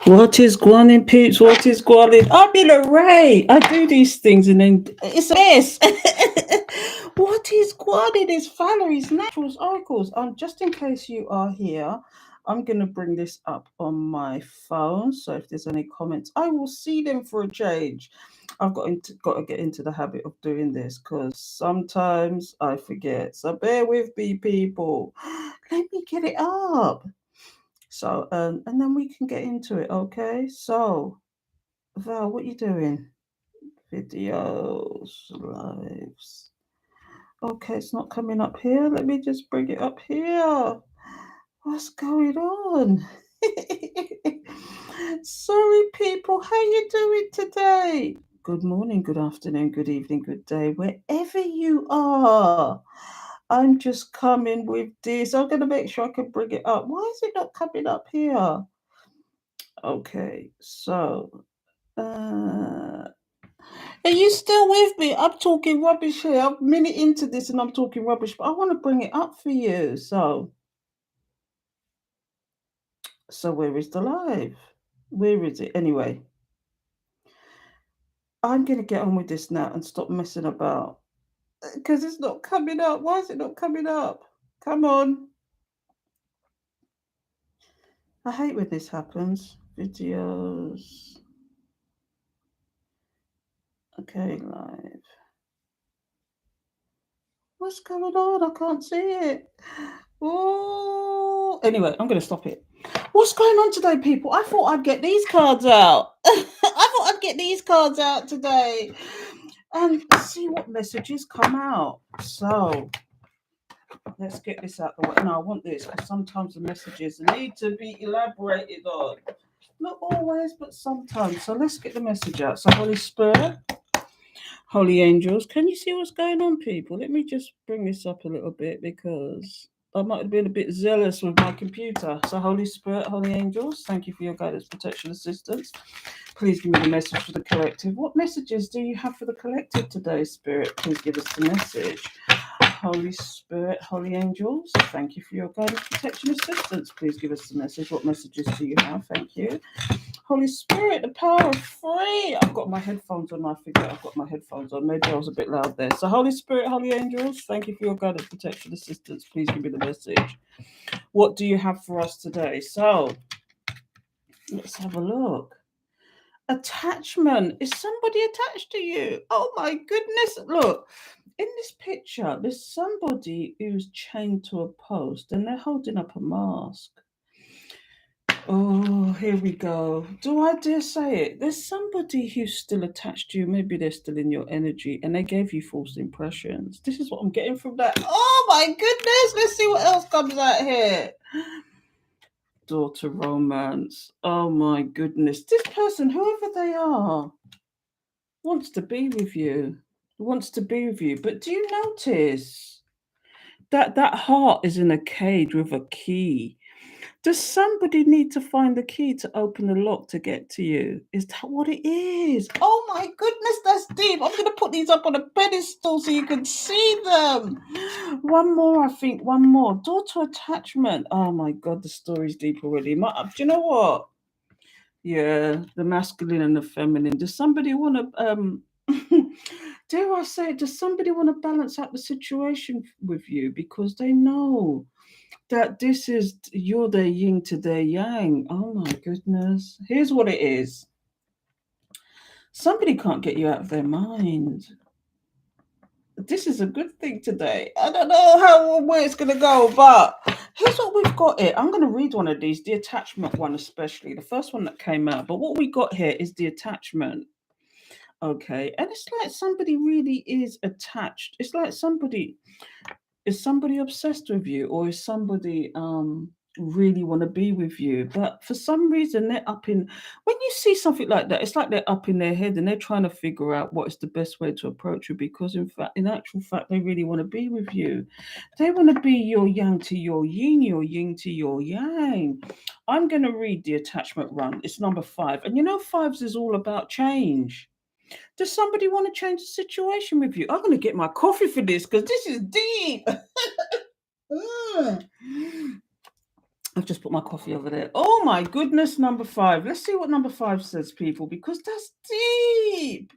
What is gwan in peeps? What is gwan in? I'm in array. I do these things and then it's a mess. What is gwan in? Is Valerie's Naturals Oracles. Just in case you are here, I'm going to bring this up on my phone. So if there's any comments, I will see them for a change. I've got to get into the habit of doing this because sometimes I forget. So bear with me, people. Let me get it up. So, and then we can get into it, okay? So, Val, what you doing? Videos, lives. Okay, it's not coming up here. Let me just bring it up here. What's going on? Sorry, people. How you doing today? Good morning, good afternoon, good evening, good day, wherever you are. I'm just coming with this. I'm going to make sure I can bring it up. Why is it not coming up here? Okay, so are you still with me? I'm talking rubbish here. I'm a minute into this and I'm talking rubbish, but I want to bring it up for you. So where is the live? Where is it? Anyway, I'm gonna get on with this now and stop messing about because it's not coming up. Why is it not coming up? Come on. I hate when this happens. Videos. Okay, live. What's going on? I can't see it. Oh, anyway, I'm going to stop it. What's going on today, people? I thought I'd get these cards out. I thought I'd get these cards out today and see what messages come out. So let's get this out the way. No, I want this because sometimes the messages need to be elaborated on. Not always, but sometimes. So let's get the message out. So, Holy Spirit, Holy Angels, can you see what's going on, people? Let me just bring this up a little bit because I might have been a bit zealous with my computer. So, Holy Spirit, Holy Angels, thank you for your guidance, protection, assistance. Please give me the message for the collective. What messages do you have for the collective today, Spirit? Please give us the message. Holy Spirit, Holy Angels, thank you for your guidance, protection, assistance. Please give us the message. What messages do you have? Thank you. Holy Spirit, the power of free. I've got my headphones on. I forget I've got my headphones on. Maybe I was a bit loud there. So, Holy Spirit, Holy Angels, thank you for your guidance, protection, assistance. Please give me the message. What do you have for us today? So, let's have a look. Attachment. Is somebody attached to you? Oh my goodness. Look, in this picture, there's somebody who's chained to a post and they're holding up a mask. Oh, here we go. Do I dare say it? There's somebody who's still attached to you. Maybe they're still in your energy and they gave you false impressions. This is what I'm getting from that. Oh my goodness. Let's see what else comes out here. Daughter romance. Oh my goodness. This person, whoever they are, wants to be with you. Wants to be with you. But do you notice that heart is in a cage with a key? Does somebody need to find the key to open the lock to get to you? Is that what it is? Oh my goodness, that's deep. I'm going to put these up on a pedestal so you can see them. One more, I think. One more. Daughter attachment. Oh my God, the story's deep already. Do you know what? Yeah, the masculine and the feminine. Does somebody want to dare I say, does somebody want to balance out the situation with you because they know that this is you're their yin to their yang? Oh my goodness. Here's what it is. Somebody can't get you out of their mind. This is a good thing today. I don't know how where it's gonna go, but here's what we've got here. I'm gonna read one of these, the attachment one especially, the first one that came out. But what we got here is the attachment. Okay, and it's like somebody really is attached. It's like somebody is somebody obsessed with you, or is somebody really want to be with you, but for some reason they're up in when you see something like that, it's like they're up in their head and they're trying to figure out what is the best way to approach you, because in actual fact they really want to be with you. They want to be your yang to your yin to your yang. I'm going to read the attachment run. It's number 5, and you know fives is all about change. Does somebody want to change the situation with you? I'm going to get my coffee for this because this is deep. I've just put my coffee over there. Oh my goodness, number 5. Let's see what number 5 says, people, because that's deep.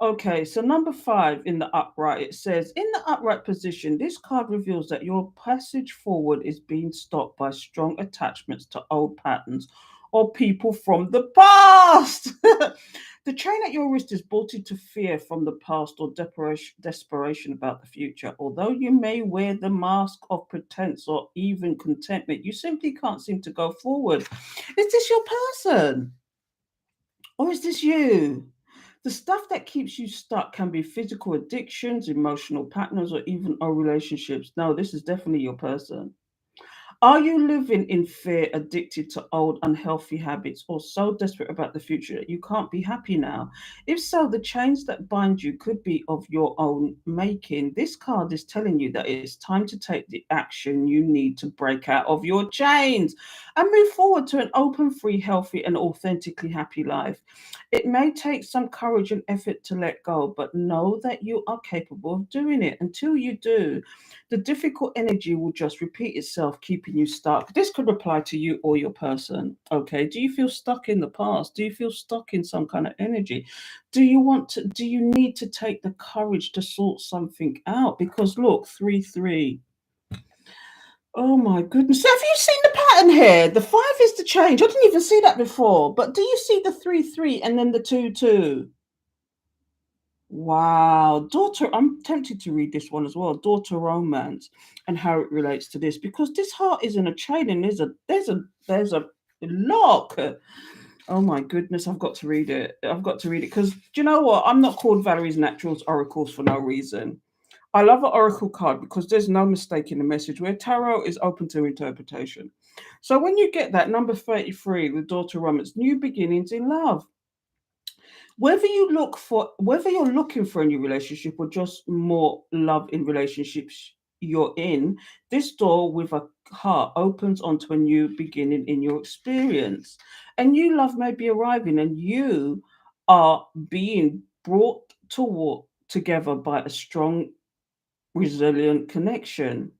Okay, so number 5 in the upright, it says, in the upright position, this card reveals that your passage forward is being stopped by strong attachments to old patterns or people from the past. The chain at your wrist is bolted to fear from the past or desperation about the future. Although you may wear the mask of pretense or even contentment, you simply can't seem to go forward. Is this your person? Or is this you? The stuff that keeps you stuck can be physical addictions, emotional patterns, or even old relationships. No, this is definitely your person. Are you living in fear, addicted to old unhealthy habits, or so desperate about the future that you can't be happy now? If so, the chains that bind you could be of your own making. This card is telling you that it's time to take the action you need to break out of your chains and move forward to an open, free, healthy, and authentically happy life. It may take some courage and effort to let go, but know that you are capable of doing it. Until you do, the difficult energy will just repeat itself, keeping you stuck. This could apply to you or your person. Okay. Do you feel stuck in the past? Do you feel stuck in some kind of energy? Do you need to take the courage to sort something out? Because look, 3 3. Oh my goodness. Have you seen the pattern here? The 5 is the change. I didn't even see that before. But do you see the 3 3 and then the 2 2? Wow, daughter, I'm tempted to read this one as well. Daughter romance and how it relates to this because this heart is in a chain and there's a lock. Oh my goodness, I've got to read it. I've got to read it because do you know what? I'm not called Valerie's Naturals Oracles for no reason. I love an oracle card because there's no mistake in the message where tarot is open to interpretation. So when you get that number 33, the daughter romance, new beginnings in love, whether you're looking for a new relationship or just more love in relationships you're in, this door with a heart opens onto a new beginning in your experience. A new love may be arriving and you are being brought together by a strong resilient connection,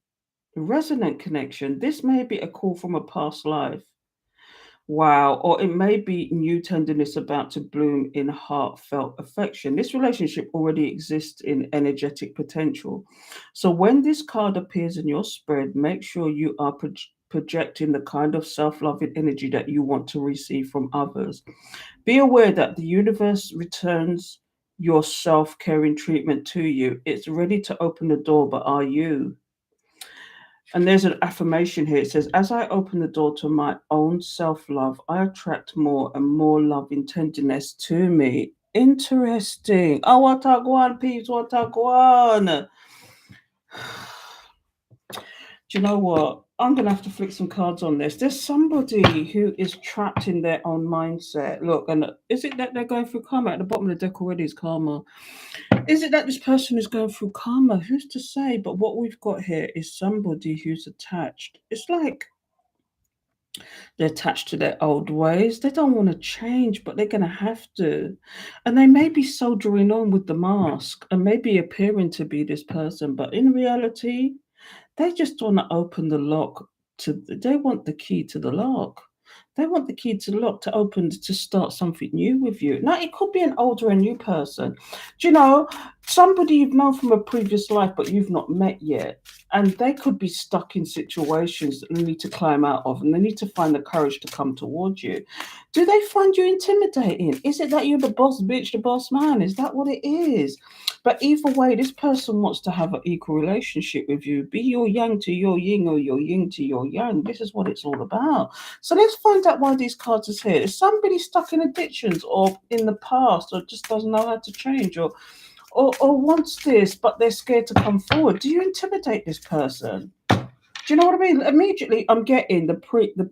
resonant connection. This may be a call from a past life. Wow. Or it may be new tenderness about to bloom in heartfelt affection. This relationship already exists in energetic potential. So when this card appears in your spread, make sure you are projecting the kind of self loving energy that you want to receive from others. Be aware that the universe returns your self caring treatment to you. It's ready to open the door, but are you? And there's an affirmation here. It says, as I open the door to my own self love, I attract more and more loving tenderness to me. Interesting. Oh, what a gwan, peeps, what a gwan. Do you know what? I'm going to have to flick some cards on this. There's somebody who is trapped in their own mindset. Look, and is it that they're going through karma? At the bottom of the deck already is karma. Is it that this person is going through karma? Who's to say? But what we've got here is somebody who's attached. It's like they're attached to their old ways. They don't want to change, but they're going to have to. And they may be soldiering on with the mask and maybe appearing to be this person, but in reality, they just want to open the lock they want the key to the lock. They want the key to the lock to open to start something new with you. Now it could be an older and new person. Do you know, somebody you've known from a previous life but you've not met yet. And they could be stuck in situations that they need to climb out of and they need to find the courage to come towards you. Do they find you intimidating? Is it that you're the boss bitch, the boss man? Is that what it is? But either way, this person wants to have an equal relationship with you. Be your yang to your yin or your yin to your yang. This is what it's all about. So let's find out why these cards are here. Is somebody stuck in addictions or in the past or just doesn't know how to change or wants this, but they're scared to come forward? Do you intimidate this person? Do you know what I mean? Immediately, I'm getting the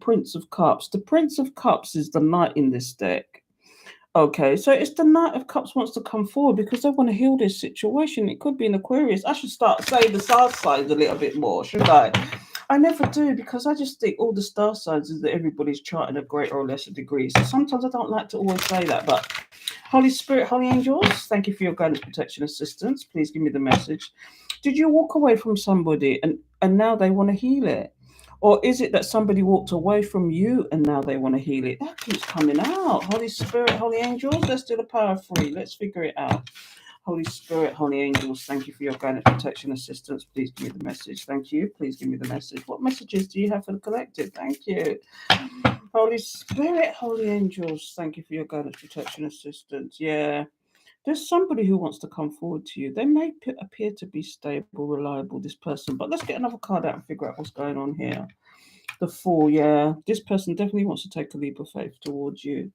Prince of Cups. The Prince of Cups is the knight in this deck. Okay, so it's the Knight of Cups wants to come forward because they want to heal this situation. It could be an Aquarius. I should start saying the star signs a little bit more, should I? I never do because I just think all the star signs is that everybody's charting a greater or lesser degree. So sometimes I don't like to always say that. But Holy Spirit, Holy Angels, thank you for your guidance, protection, assistance. Please give me the message. Did you walk away from somebody and now they want to heal it? Or is it that somebody walked away from you and now they want to heal it? That keeps coming out. Holy Spirit, Holy Angels, let's do the power free. Let's figure it out. Holy Spirit, Holy Angels, thank you for your guidance, protection, assistance. Please give me the message. Thank you. Please give me the message. What messages do you have for the collective? Thank you. Holy Spirit, Holy Angels, thank you for your guidance, protection, assistance. Yeah. There's somebody who wants to come forward to you. They may appear to be stable, reliable, this person, but let's get another card out and figure out what's going on here. The Fool, yeah. This person definitely wants to take a leap of faith towards you.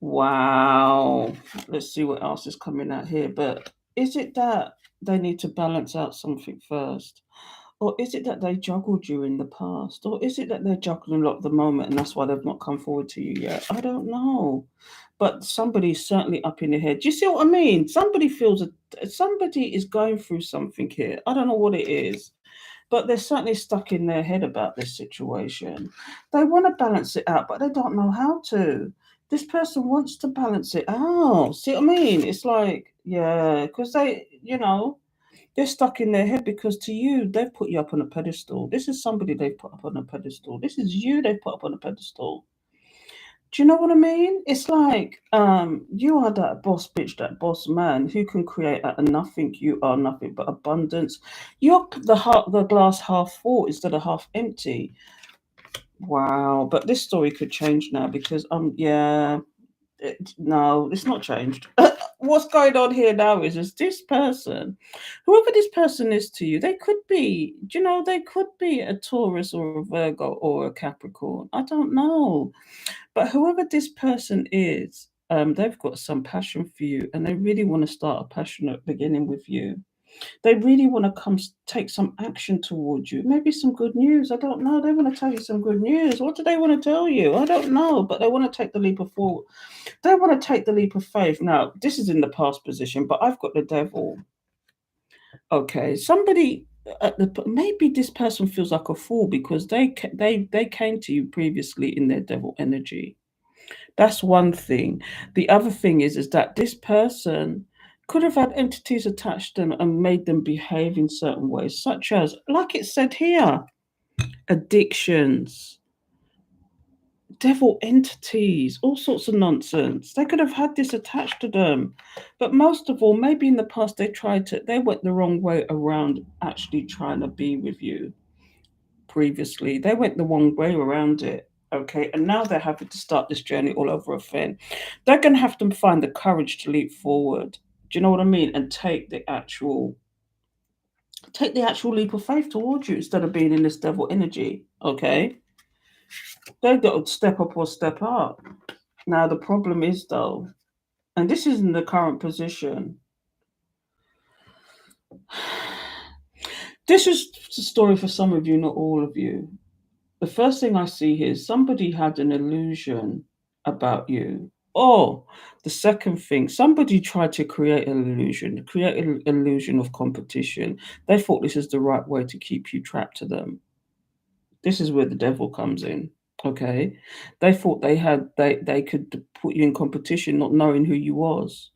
Wow. Let's see what else is coming out here. But is it that they need to balance out something first? Or is it that they juggled you in the past? Or is it that they're juggling a lot at the moment and that's why they've not come forward to you yet? I don't know. But somebody's certainly up in the head. Do you see what I mean? Somebody somebody is going through something here. I don't know what it is, but they're certainly stuck in their head about this situation. They want to balance it out, but they don't know how to. This person wants to balance it out. See what I mean? It's like, yeah, because they're stuck in their head because to you, they've put you up on a pedestal. This is somebody they've put up on a pedestal. This is you they've put up on a pedestal. Do you know what I mean? It's like you are that boss bitch, that boss man who can create out of nothing. You are nothing but abundance. You're the glass half full instead of half empty. Wow, but this story could change now because yeah, no, it's not changed. What's going on here now is this person, whoever this person is to you, they could be, they could be a Taurus or a Virgo or a Capricorn. I don't know. But whoever this person is, they've got some passion for you and they really want to start a passionate beginning with you. They really want to take some action towards you. Maybe some good news. I don't know. They want to tell you some good news. What do they want to tell you? I don't know. But they want to take the leap of forward. They want to take the leap of faith. Now, this is in the past position, but I've got the devil. Okay, somebody maybe this person feels like a fool because they came to you previously in their devil energy. That's one thing. The other thing is that this person could have had entities attached to them and made them behave in certain ways, such as, like it said here, addictions, devil entities, all sorts of nonsense. They could have had this attached to them. But most of all, maybe in the past they went the wrong way around actually trying to be with you previously. They went the wrong way around it. Okay, and now they're having to start this journey all over again. They're going to have to find the courage to leap forward. Do you know what I mean? And take the actual leap of faith towards you instead of being in this devil energy. Okay, they've got to step up or step up. Now the problem is though, and this is in the current position. This is a story for some of you, not all of you. The first thing I see here is somebody had an illusion about you. Or the second thing, somebody tried to create an illusion of competition. They thought this is the right way to keep you trapped to them. This is where the devil comes in. Okay. They thought they could put you in competition, not knowing who you was.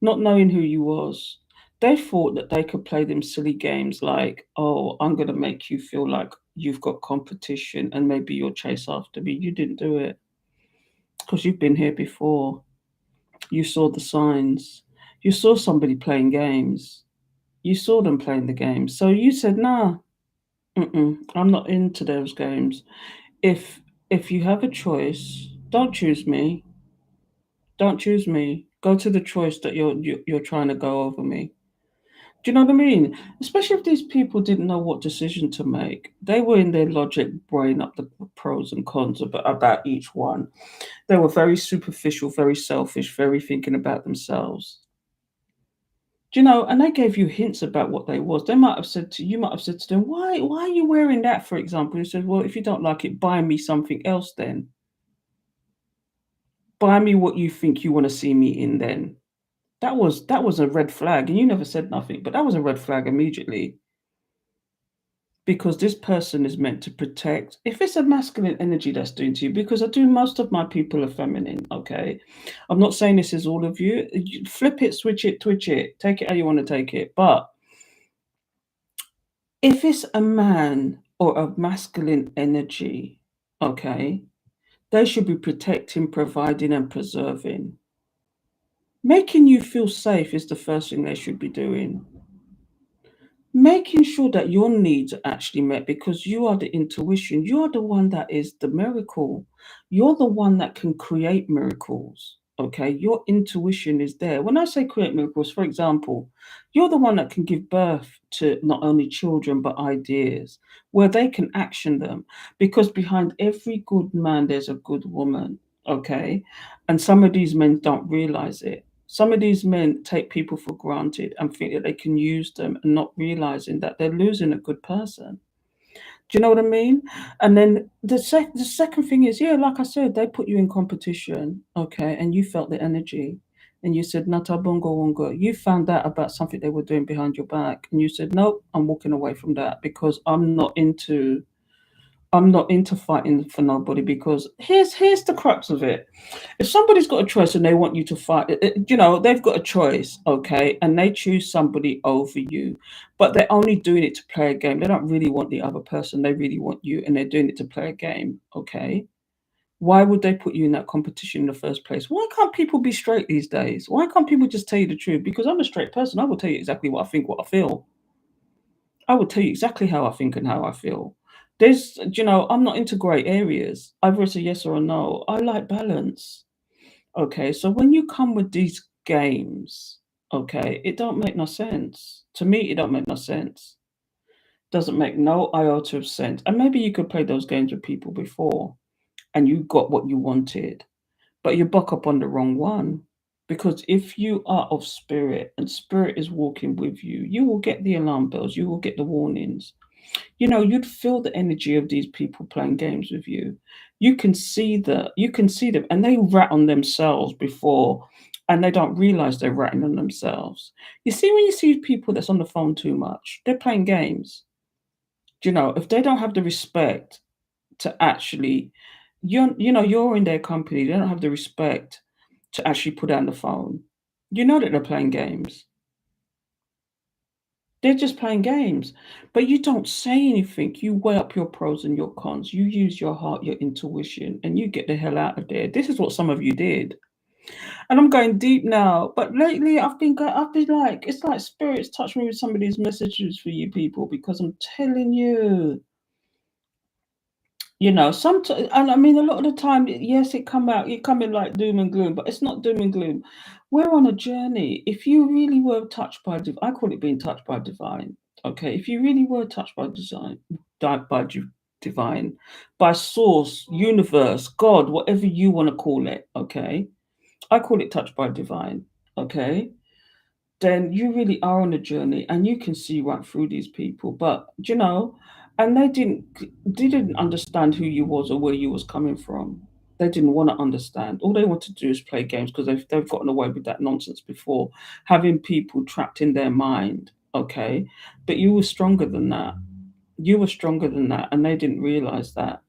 Not knowing who you was. They thought that they could play them silly games like, oh, I'm going to make you feel like you've got competition and maybe you'll chase after me. You didn't do it because you've been here before. You saw the signs. You saw somebody playing games. You saw them playing the games. So you said, nah, I'm not into those games. If you have a choice, don't choose me. Don't choose me. Go to the choice that you're trying to go over me. Do you know what I mean? Especially if these people didn't know what decision to make. They were in their logic, brain up the pros and cons about each one. They were very superficial, very selfish, very thinking about themselves. Do you know? And they gave you hints about what they was. You might have said to them, why are you wearing that, for example? You said, well, if you don't like it, buy me something else then. Buy me what you think you want to see me in then. That was a red flag, and you never said nothing, but that was a red flag immediately. Because this person is meant to protect. If it's a masculine energy that's doing to you, because most of my people are feminine, okay? I'm not saying this is all of you. Flip it, switch it, twitch it, take it how you want to take it. But if it's a man or a masculine energy, okay, they should be protecting, providing, and preserving. Making you feel safe is the first thing they should be doing. Making sure that your needs are actually met because you are the intuition. You are the one that is the miracle. You're the one that can create miracles. Okay, your intuition is there. When I say create miracles, for example, you're the one that can give birth to not only children but ideas where they can action them. Because behind every good man, there's a good woman. Okay, and some of these men don't realize it. Some of these men take people for granted and think that they can use them and not realizing that they're losing a good person. Do you know what I mean? And then the second thing is, yeah, like I said, they put you in competition, okay, and you felt the energy. And you said, Nata Bongo Wongo. You found out about something they were doing behind your back. And you said, nope, I'm walking away from that because I'm not into fighting for nobody because here's the crux of it. If somebody's got a choice and they want you to fight, they've got a choice, okay, and they choose somebody over you, but they're only doing it to play a game. They don't really want the other person. They really want you, and they're doing it to play a game, okay? Why would they put you in that competition in the first place? Why can't people be straight these days? Why can't people just tell you the truth? Because I'm a straight person. I will tell you exactly what I think, what I feel. I will tell you exactly how I think and how I feel. I'm not into grey areas. Either it's a yes or a no. I like balance. Okay, so when you come with these games, okay, it don't make no sense. To me, it don't make no sense. Doesn't make no iota of sense. And maybe you could play those games with people before and you got what you wanted, but you buck up on the wrong one. Because if you are of spirit and spirit is walking with you, you will get the alarm bells, you will get the warnings. You'd feel the energy of these people playing games with you. You can see them and they rat on themselves before and they don't realize they're ratting on themselves. You see, when you see people that's on the phone too much, they're playing games. If they don't have the respect to actually you're in their company, they don't have the respect to actually put down the phone. You know that they're playing games. They're just playing games. But you don't say anything. You weigh up your pros and your cons. You use your heart, your intuition, and you get the hell out of there. This is what some of you did. And I'm going deep now. But lately I've been like, it's like spirits touch me with some of these messages for you people because I'm telling you. And I mean, a lot of the time, yes, it come in like doom and gloom, but it's not doom and gloom. We're on a journey. If you really were touched by I call it being touched by divine. Okay, if you really were touched by divine, by source, universe, God, whatever you want to call it. Okay, I call it touched by divine. Okay, then you really are on a journey and you can see right through these people. But and they didn't understand who you was or where you was coming from. They didn't want to understand. All they want to do is play games because they've gotten away with that nonsense before, having people trapped in their mind. Okay, but you were stronger than that. You were stronger than that, and they didn't realize that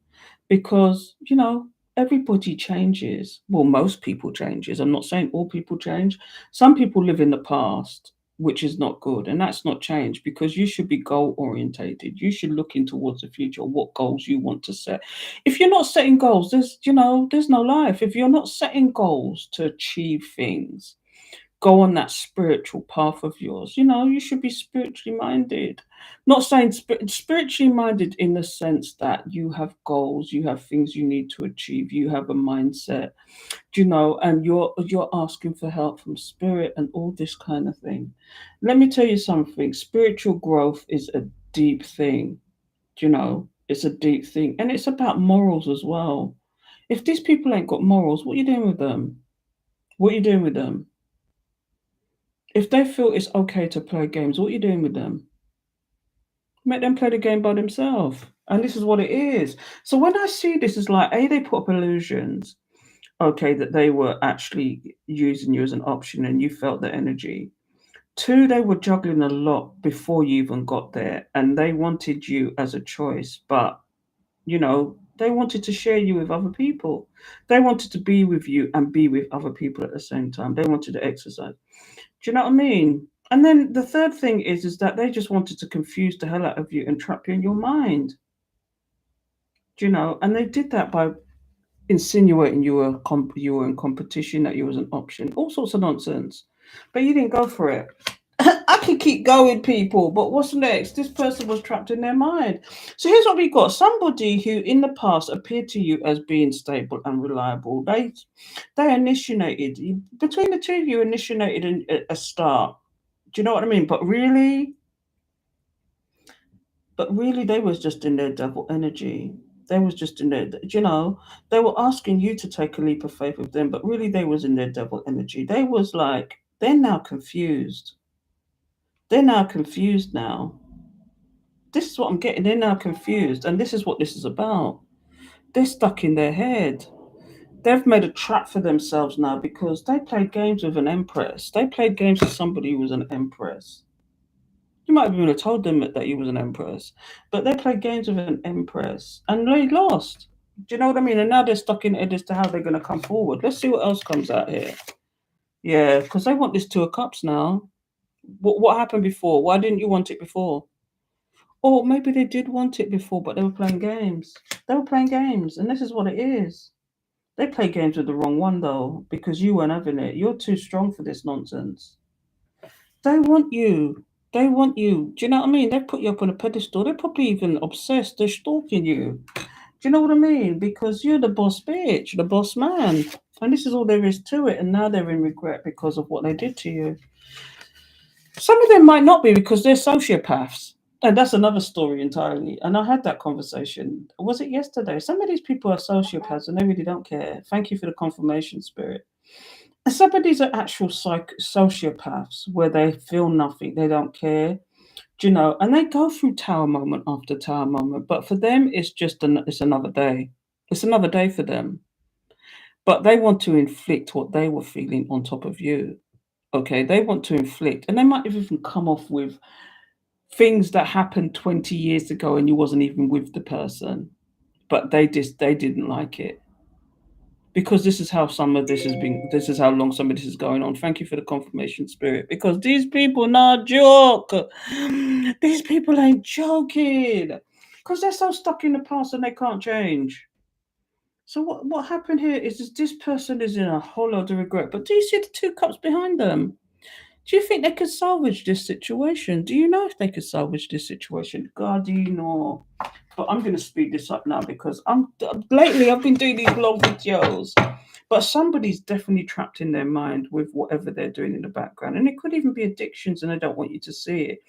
because everybody changes. Well, most people changes. I'm not saying all people change. Some people live in the past, which is not good, and that's not change because you should be goal orientated. You should look in towards the future, what goals you want to set. If you're not setting goals, there's no life. If you're not setting goals to achieve things, go on that spiritual path of yours. You should be spiritually minded. Not saying spiritually minded in the sense that you have goals, you have things you need to achieve, you have a mindset, and you're asking for help from spirit and all this kind of thing. Let me tell you something. Spiritual growth is a deep thing. It's a deep thing, and it's about morals as well. If these people ain't got morals, what are you doing with them? What are you doing with them? If they feel it's okay to play games, what are you doing with them? Make them play the game by themselves. And this is what it is. So when I see this, it's like, A, they put up illusions, okay, that they were actually using you as an option and you felt the energy. Two, they were juggling a lot before you even got there and they wanted you as a choice, but, they wanted to share you with other people. They wanted to be with you and be with other people at the same time. They wanted to exercise. Do you know what I mean? And then the third thing is that they just wanted to confuse the hell out of you and trap you in your mind. And they did that by insinuating you were in competition, that you was an option, all sorts of nonsense. But you didn't go for it. I can keep going, people, but what's next? This person was trapped in their mind. So here's what we got: somebody who, in the past, appeared to you as being stable and reliable. They initiated between the two of you, initiated a start. Do you know what I mean? But really, they was just in their devil energy. They was just in their, they were asking you to take a leap of faith with them, but really they was in their devil energy. They was like, they're now confused. They're now confused now. This is what I'm getting. They're now confused, and this is what this is about. They're stuck in their head. They've made a trap for themselves now because they played games with an empress. They played games with somebody who was an empress. You might have even told them that you was an empress, but they played games with an empress and they lost. Do you know what I mean? And now they're stuck in it as to how they're going to come forward. Let's see what else comes out here. Yeah, because they want this Two of Cups now. What happened before? Why didn't you want it before? Or maybe they did want it before, but they were playing games. They were playing games, and this is what it is. They play games with the wrong one though, because you weren't having it. You're too strong for this nonsense. They want you. They want you. Do you know what I mean? They put you up on a pedestal. They're probably even obsessed. They're stalking you. Do you know what I mean? Because you're the boss bitch, the boss man. And this is all there is to it. And now they're in regret because of what they did to you. Some of them might not be because they're sociopaths. And that's another story entirely. And I had that conversation. Was it yesterday? Some of these people are sociopaths and they really don't care. Thank you for the confirmation, Spirit. And some of these are actual sociopaths where they feel nothing, they don't care, and they go through tower moment after tower moment. But for them, it's just it's another day. It's another day for them. But they want to inflict what they were feeling on top of you. Okay, they want to inflict, and they might have even come off with things that happened 20 years ago and you wasn't even with the person, but they didn't like it because this is how some of this has been. This is how long some of this is going on. Thank you for the confirmation, Spirit, because these people not joke. These people ain't joking because they're so stuck in the past and they can't change. So what happened here is this person is in a whole lot of regret. But do you see the Two Cups behind them? Do you think they could salvage this situation? Do you know if they could salvage this situation? God, do you know? But I'm going to speed this up now because lately I've been doing these long videos. But somebody's definitely trapped in their mind with whatever they're doing in the background, and it could even be addictions, and I don't want you to see it.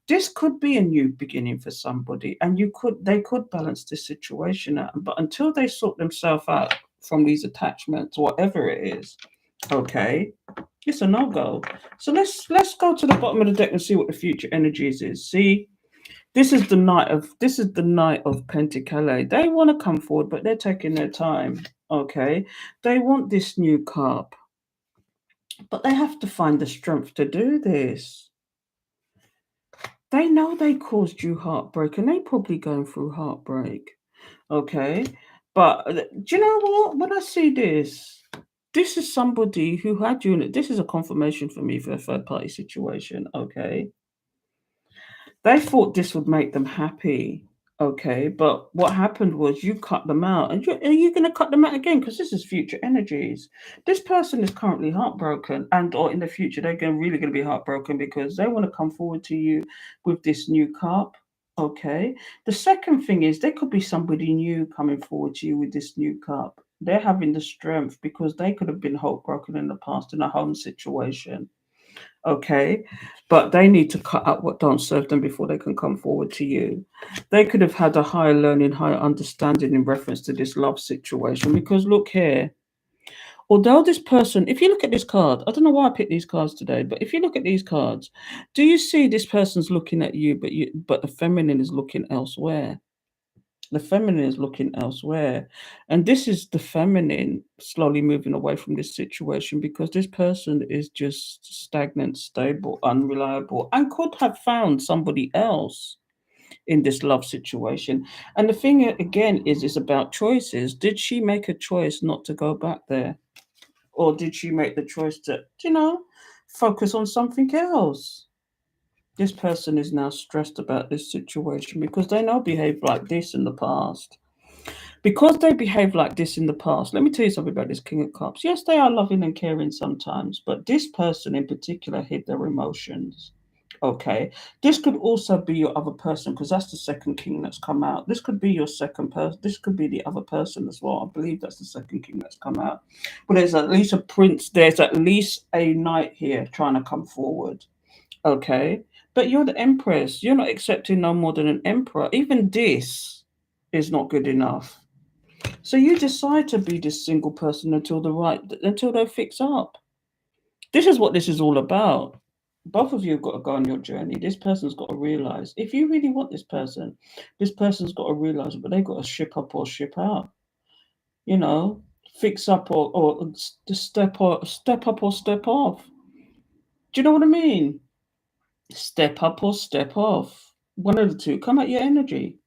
This could be a new beginning for somebody, and they could balance this situation out. But until they sort themselves out from these attachments, whatever it is, okay, it's a no-go. So let's go to the bottom of the deck and see what the future energies is. See, this is the Knight of Pentacles. They want to come forward, but they're taking their time. Okay, they want this new cup, but they have to find the strength to do this. They know they caused you heartbreak, and they probably going through heartbreak. Okay, but do you know what? When I see this is somebody who had you in it. This is a confirmation for me for a third party situation. Okay. They thought this would make them happy. Okay. But what happened was you cut them out. And are you going to cut them out again? Because this is future energies. This person is currently heartbroken. And or in the future, they're really going to be heartbroken because they want to come forward to you with this new cup. Okay. The second thing is there could be somebody new coming forward to you with this new cup. They're having the strength because they could have been heartbroken in the past in a home situation. Okay, but they need to cut out what don't serve them before they can come forward to you. They could have had a higher learning, higher understanding in reference to this love situation. Because look here, although this person, if you look at this card, I don't know why I picked these cards today, but if you look at these cards, do you see this person's looking at you, but the feminine is looking elsewhere? The feminine is looking elsewhere. And this is the feminine slowly moving away from this situation because this person is just stagnant, stable, unreliable, and could have found somebody else in this love situation. And the thing again is it's about choices. Did she make a choice not to go back there? Or did she make the choice to, focus on something else? This person is now stressed about this situation because they know behaved like this in the past. Because they behaved like this in the past. Let me tell you something about this King of Cups. Yes, they are loving and caring sometimes, but this person in particular hid their emotions. Okay, this could also be your other person because that's the second king that's come out. This could be your second person. This could be the other person as well. I believe that's the second king that's come out. But there's at least a prince. There's at least a knight here trying to come forward. Okay, but you're the empress. You're not accepting no more than an emperor. Even this is not good enough. So you decide to be this single person until they fix up. This is what this is all about. Both of you have got to go on your journey. This person's got to realize if you really want this person's got to realize, but they've got to ship up or ship out. You know, fix up or step up or step off. Do you know what I mean? Step up or step off. One of the two. Come at your energy.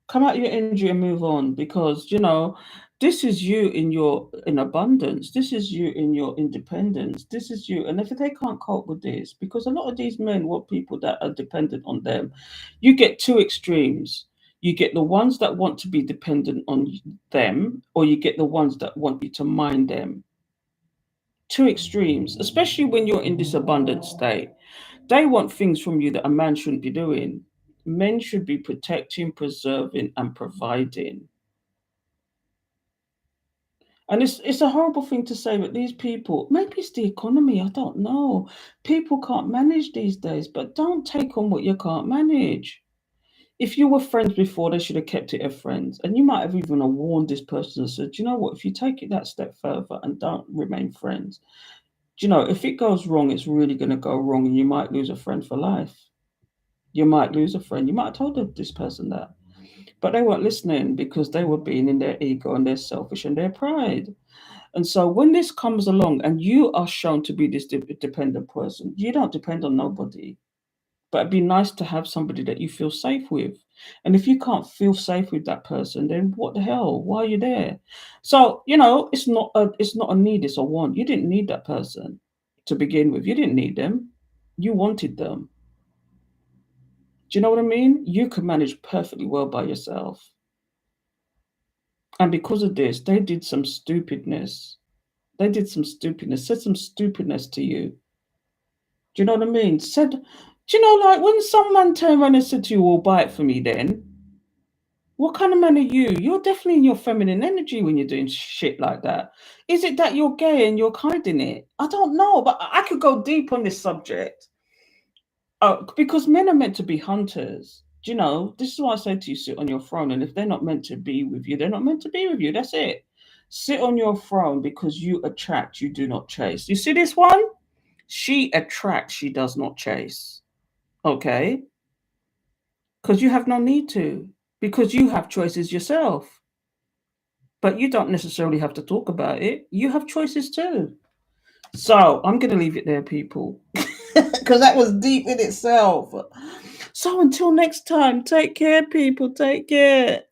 Come out your energy and move on because this is you in abundance. This is you in your independence. This is you. And if they can't cope with this, because a lot of these men want people that are dependent on them, you get two extremes. You get the ones that want to be dependent on them, or you get the ones that want you to mind them. Two extremes, especially when you're in this abundant state. They want things from you that a man shouldn't be doing. Men should be protecting, preserving, and providing. And it's a horrible thing to say, but these people, maybe it's the economy, I don't know. People can't manage these days, but don't take on what you can't manage. If you were friends before, they should have kept it as friends. And you might have even warned this person and said, you know what, if you take it that step further and don't remain friends, if it goes wrong, it's really going to go wrong and you might lose a friend for life. You might lose a friend. You might have told this person that. But they weren't listening because they were being in their ego and their selfish and their pride. And so when this comes along and you are shown to be this dependent person, you don't depend on nobody. But it'd be nice to have somebody that you feel safe with. And if you can't feel safe with that person, then what the hell? Why are you there? So, it's not a need, it's a want. You didn't need that person to begin with. You didn't need them. You wanted them. Do you know what I mean? You could manage perfectly well by yourself. And because of this, they did some stupidness. They did some stupidness, said some stupidness to you. Do you know what I mean? Like when someone turned around and said to you, well, buy it for me then. What kind of man are you? You're definitely in your feminine energy when you're doing shit like that. Is it that you're gay and you're hiding it? I don't know, but I could go deep on this subject. Because men are meant to be hunters. This is why I say to you, sit on your throne. And if they're not meant to be with you, they're not meant to be with you. That's it. Sit on your throne because you attract, you do not chase. You see this one? She attracts, she does not chase. Okay? Because you have no need to. Because you have choices yourself. But you don't necessarily have to talk about it. You have choices too. So I'm going to leave it there, people. Because that was deep in itself. So until next time, take care, people. Take care.